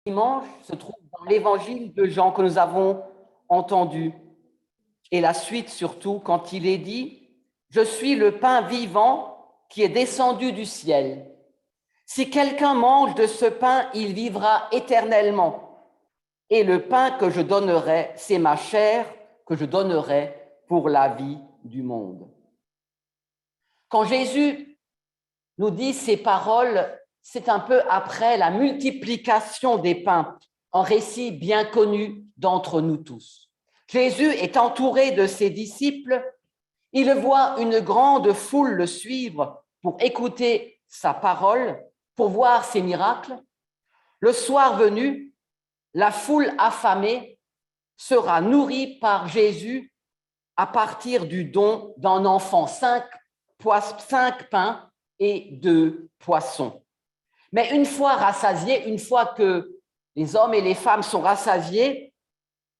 dimanche se trouve dans l'évangile de Jean que nous avons entendu. Et la suite surtout, quand il est dit « Je suis le pain vivant qui est descendu du ciel. Si quelqu'un mange de ce pain, il vivra éternellement. Et le pain que je donnerai, c'est ma chair que je donnerai pour la vie du monde. » Quand Jésus nous dit ces paroles, c'est un peu après la multiplication des pains, un récit bien connu d'entre nous tous. Jésus est entouré de ses disciples, il voit une grande foule le suivre pour écouter sa parole, pour voir ses miracles. Le soir venu, la foule affamée sera nourrie par Jésus à partir du don d'un enfant, 5 pains et 2 poissons. Mais une fois rassasiés, une fois que les hommes et les femmes sont rassasiés,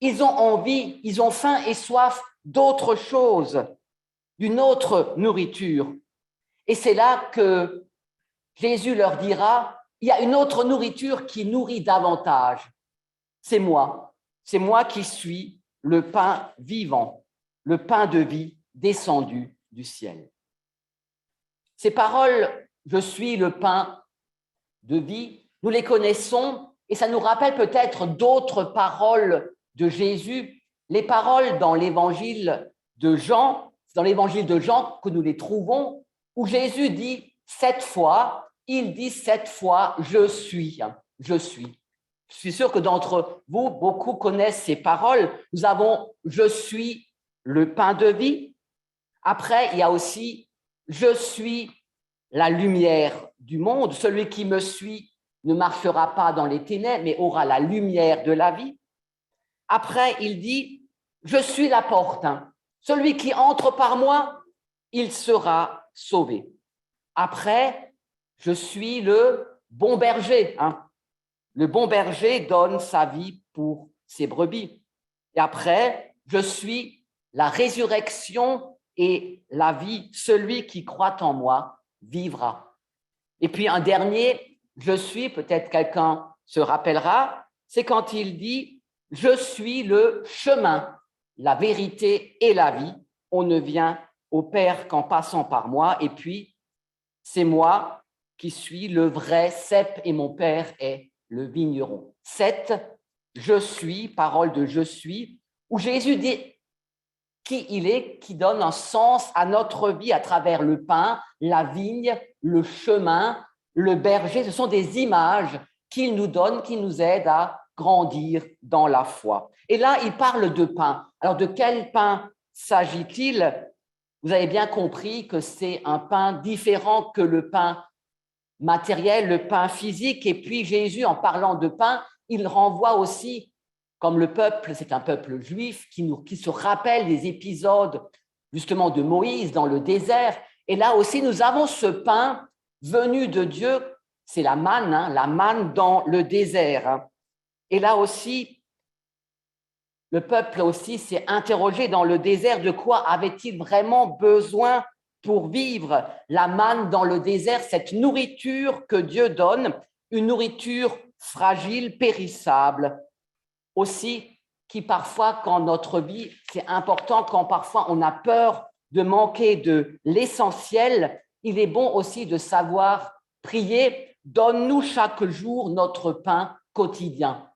ils ont envie, ils ont faim et soif d'autre chose, d'une autre nourriture. Et c'est là que Jésus leur dira, il y a une autre nourriture qui nourrit davantage. C'est moi qui suis le pain vivant, le pain de vie descendu du ciel. Ces paroles, je suis le pain de vie, nous les connaissons et ça nous rappelle peut-être d'autres paroles de Jésus, les paroles dans l'évangile de Jean, dans l'évangile de Jean que nous les trouvons, où Jésus dit 7 fois, il dit 7 fois, je suis, je suis. Je suis sûr que d'entre vous, beaucoup connaissent ces paroles. Nous avons « je suis le pain de vie ». Après, il y a aussi « je suis la lumière du monde. Celui qui me suit ne marchera pas dans les ténèbres, mais aura la lumière de la vie ». Après, il dit « je suis la porte. Celui qui entre par moi, il sera sauvé ». Après, « je suis le bon berger ». Le bon berger donne sa vie pour ses brebis. Et après, je suis la résurrection et la vie. Celui qui croit en moi vivra. Et puis un dernier, je suis, peut-être quelqu'un se rappellera, c'est quand il dit, je suis le chemin, la vérité et la vie. On ne vient au Père qu'en passant par moi. Et puis, c'est moi qui suis le vrai cep et mon Père est le vigneron. 7, je suis, parole de je suis, où Jésus dit qui il est, qui donne un sens à notre vie à travers le pain, la vigne, le chemin, le berger. Ce sont des images qu'il nous donne, qui nous aident à grandir dans la foi. Et là, il parle de pain. Alors, de quel pain s'agit-il? Vous avez bien compris que c'est un pain différent que le pain matériel, le pain physique. Et puis Jésus, en parlant de pain, il renvoie aussi, comme le peuple, c'est un peuple juif qui se rappelle des épisodes justement de Moïse dans le désert. Et là aussi, nous avons ce pain venu de Dieu, c'est la manne dans le désert. Et là aussi, le peuple aussi s'est interrogé dans le désert, de quoi avait-il vraiment besoin pour vivre? La manne dans le désert, cette nourriture que Dieu donne, une nourriture fragile, périssable, aussi qui parfois, quand notre vie, c'est important, quand parfois on a peur de manquer de l'essentiel, il est bon aussi de savoir prier, donne-nous chaque jour notre pain quotidien.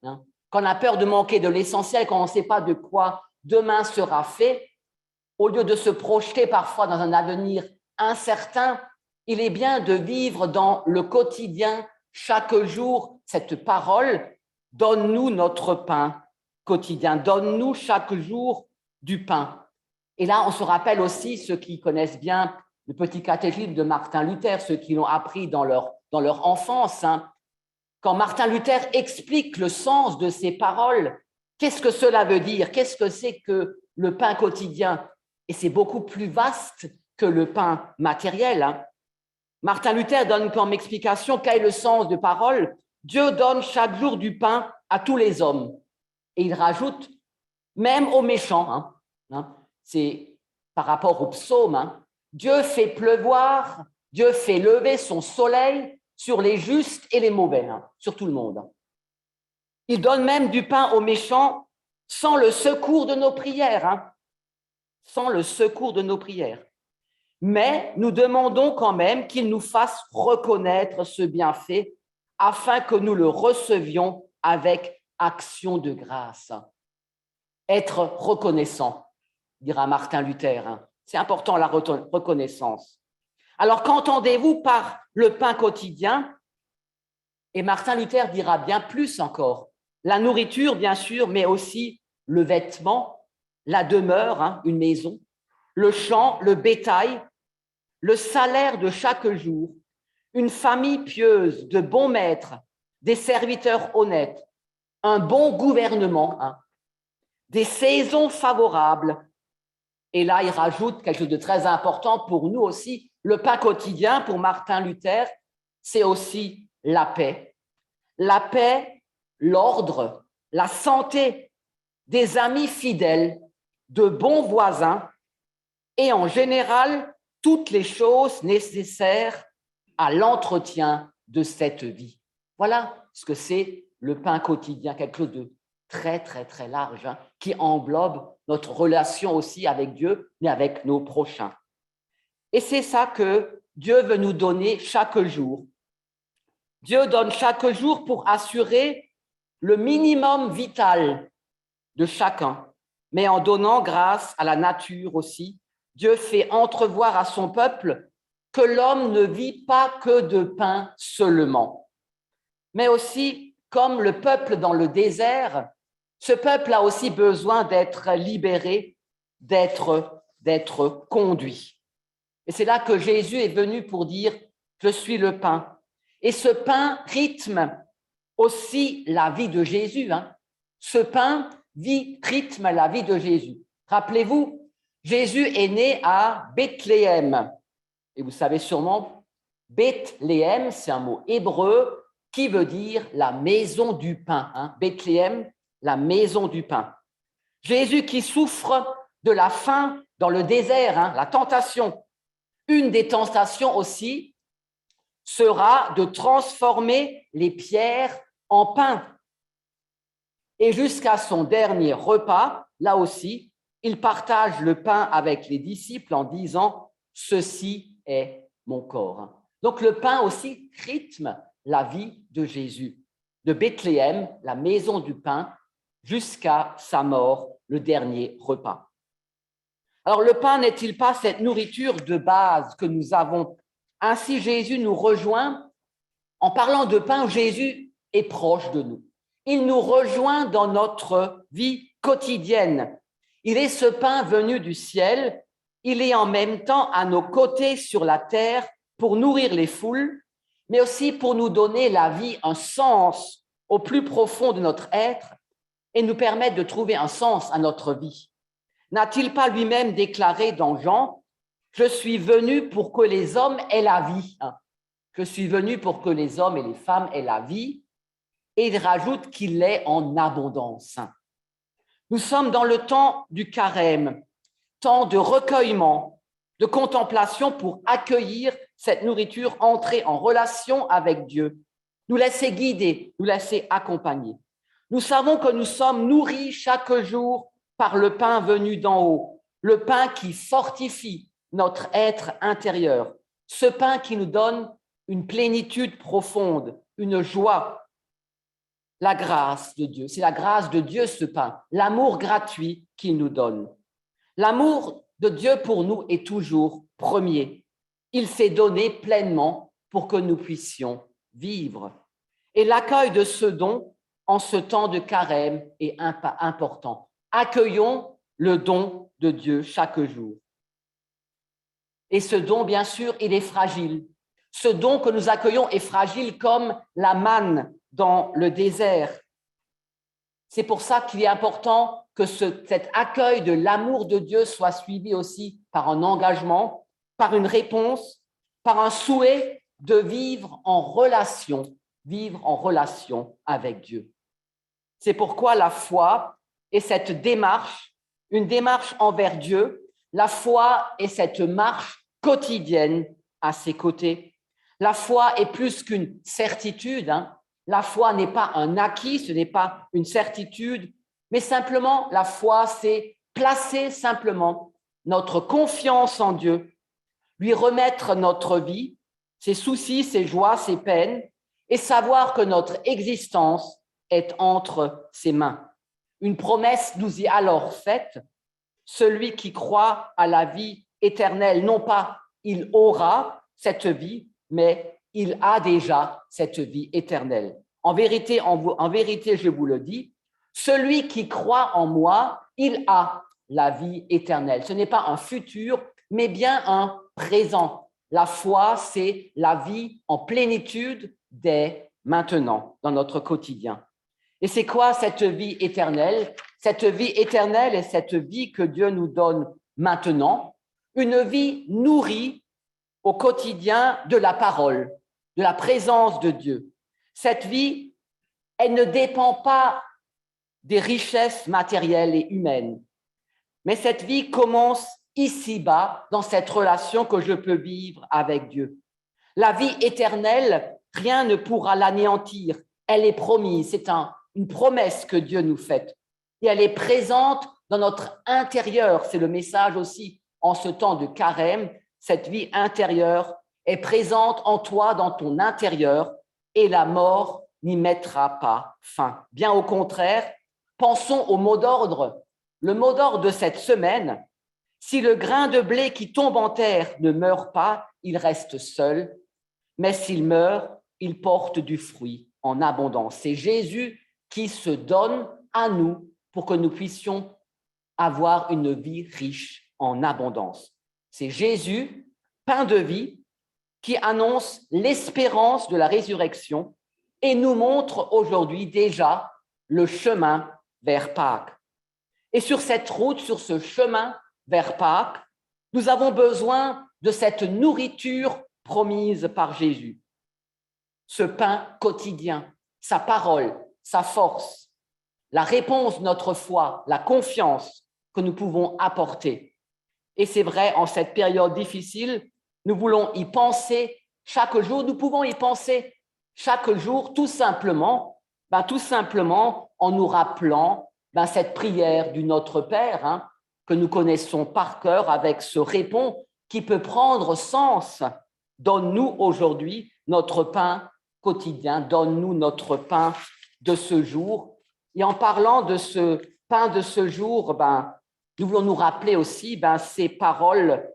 Quand on a peur de manquer de l'essentiel, quand on ne sait pas de quoi demain sera fait, au lieu de se projeter parfois dans un avenir incertain, il est bien de vivre dans le quotidien, chaque jour, cette parole, donne-nous notre pain quotidien, donne-nous chaque jour du pain. Et là, on se rappelle aussi, ceux qui connaissent bien le petit catéchisme de Martin Luther, ceux qui l'ont appris dans leur enfance, quand Martin Luther explique le sens de ces paroles, qu'est-ce que cela veut dire? Qu'est-ce que c'est que le pain quotidien? Et c'est beaucoup plus vaste que le pain matériel. Martin Luther donne comme explication quel est le sens de parole. Dieu donne chaque jour du pain à tous les hommes. Et il rajoute, même aux méchants. C'est par rapport au psaume. Dieu fait pleuvoir, Dieu fait lever son soleil sur les justes et les mauvais, sur tout le monde. Il donne même du pain aux méchants sans le secours de nos prières, hein, sans le secours de nos prières. Mais nous demandons quand même qu'il nous fasse reconnaître ce bienfait afin que nous le recevions avec action de grâce. Être reconnaissant, dira Martin Luther. Hein. C'est important la reconnaissance. Alors, qu'entendez-vous par le pain quotidien? Et Martin Luther dira bien plus encore. La nourriture, bien sûr, mais aussi le vêtement, la demeure, hein, une maison, le champ, le bétail, le salaire de chaque jour, une famille pieuse, de bons maîtres, des serviteurs honnêtes, un bon gouvernement, hein, des saisons favorables. Et là, il rajoute quelque chose de très important pour nous aussi. Le pain quotidien, pour Martin Luther, c'est aussi la paix. La paix, l'ordre, la santé, des amis fidèles, de bons voisins et en général, toutes les choses nécessaires à l'entretien de cette vie. Voilà ce que c'est le pain quotidien, quelque chose de très, très, très large, hein, qui englobe notre relation aussi avec Dieu, mais avec nos prochains. Et c'est ça que Dieu veut nous donner chaque jour. Dieu donne chaque jour pour assurer le minimum vital de chacun, mais en donnant grâce à la nature aussi. Dieu fait entrevoir à son peuple que l'homme ne vit pas que de pain seulement, mais aussi, comme le peuple dans le désert, ce peuple a aussi besoin d'être libéré, d'être conduit. Et c'est là que Jésus est venu pour dire « Je suis le pain ». Et ce pain rythme aussi la vie de Jésus. Hein. Ce pain rythme la vie de Jésus. Rappelez-vous, Jésus est né à Bethléem. Et vous savez sûrement, Bethléem, c'est un mot hébreu qui veut dire la maison du pain. Hein. Bethléem, la maison du pain. Jésus qui souffre de la faim dans le désert, hein, la tentation. Une des tentations aussi sera de transformer les pierres en pain. Et jusqu'à son dernier repas, là aussi, il partage le pain avec les disciples en disant « Ceci est mon corps ». Donc le pain aussi rythme la vie de Jésus, de Bethléem, la maison du pain, jusqu'à sa mort, le dernier repas. Alors le pain n'est-il pas cette nourriture de base que nous avons? Ainsi Jésus nous rejoint. En parlant de pain, Jésus est proche de nous. Il nous rejoint dans notre vie quotidienne. Il est ce pain venu du ciel. Il est en même temps à nos côtés sur la terre pour nourrir les foules, mais aussi pour nous donner la vie, un sens au plus profond de notre être et nous permettre de trouver un sens à notre vie. N'a-t-il pas lui-même déclaré dans Jean « Je suis venu pour que les hommes aient la vie ». Je suis venu pour que les hommes et les femmes aient la vie. Et il rajoute qu'il l'est en abondance. Nous sommes dans le temps du carême, temps de recueillement, de contemplation pour accueillir cette nourriture, entrer en relation avec Dieu, nous laisser guider, nous laisser accompagner. Nous savons que nous sommes nourris chaque jour par le pain venu d'en haut, le pain qui fortifie notre être intérieur, ce pain qui nous donne une plénitude profonde, une joie, la grâce de Dieu. C'est la grâce de Dieu, ce pain, l'amour gratuit qu'il nous donne. L'amour de Dieu pour nous est toujours premier. Il s'est donné pleinement pour que nous puissions vivre. Et l'accueil de ce don en ce temps de carême est important. Accueillons le don de Dieu chaque jour. Et ce don, bien sûr, il est fragile. Ce don que nous accueillons est fragile comme la manne dans le désert. C'est pour ça qu'il est important que cet accueil de l'amour de Dieu soit suivi aussi par un engagement, par une réponse, par un souhait de vivre en relation avec Dieu. C'est pourquoi la foi est cette démarche, une démarche envers Dieu. La foi est cette marche quotidienne à ses côtés. La foi est plus qu'une certitude, hein. La foi n'est pas un acquis, ce n'est pas une certitude, mais simplement la foi, c'est placer simplement notre confiance en Dieu, lui remettre notre vie, ses soucis, ses joies, ses peines, et savoir que notre existence est entre ses mains. Une promesse nous y alors faite, celui qui croit à la vie éternelle, non pas il aura cette vie, mais il a déjà cette vie éternelle. En vérité, je vous le dis, celui qui croit en moi, il a la vie éternelle. Ce n'est pas un futur, mais bien un présent. La foi, c'est la vie en plénitude dès maintenant, dans notre quotidien. Et c'est quoi cette vie éternelle? Cette vie éternelle est cette vie que Dieu nous donne maintenant, une vie nourrie au quotidien de la parole, de la présence de Dieu. Cette vie, elle ne dépend pas des richesses matérielles et humaines, mais cette vie commence ici-bas, dans cette relation que je peux vivre avec Dieu. La vie éternelle, rien ne pourra l'anéantir. Elle est promise, c'est une promesse que Dieu nous fait. Et elle est présente dans notre intérieur. C'est le message aussi en ce temps de carême. Cette vie intérieure est présente en toi, dans ton intérieur, et la mort n'y mettra pas fin. Bien au contraire, pensons au mot d'ordre. Le mot d'ordre de cette semaine, si le grain de blé qui tombe en terre ne meurt pas, il reste seul, mais s'il meurt, il porte du fruit en abondance. C'est Jésus qui se donne à nous pour que nous puissions avoir une vie riche en abondance. C'est Jésus, pain de vie, qui annonce l'espérance de la résurrection et nous montre aujourd'hui déjà le chemin vers Pâques. Et sur cette route, sur ce chemin vers Pâques, nous avons besoin de cette nourriture promise par Jésus. Ce pain quotidien, sa parole, sa force, la réponse de notre foi, la confiance que nous pouvons apporter. Et c'est vrai, en cette période difficile, nous voulons y penser chaque jour, nous pouvons y penser chaque jour tout simplement en nous rappelant cette prière du Notre Père, que nous connaissons par cœur avec ce répond qui peut prendre sens. Donne-nous aujourd'hui notre pain quotidien, donne-nous notre pain de ce jour. Et en parlant de ce pain de ce jour, nous voulons nous rappeler aussi ces paroles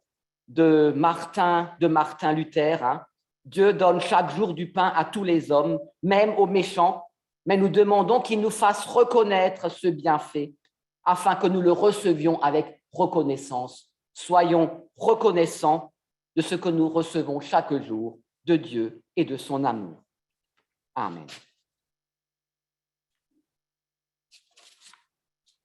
de Martin Luther. Dieu donne chaque jour du pain à tous les hommes, même aux méchants, mais nous demandons qu'il nous fasse reconnaître ce bienfait afin que nous le recevions avec reconnaissance. Soyons reconnaissants de ce que nous recevons chaque jour de Dieu et de son amour. Amen.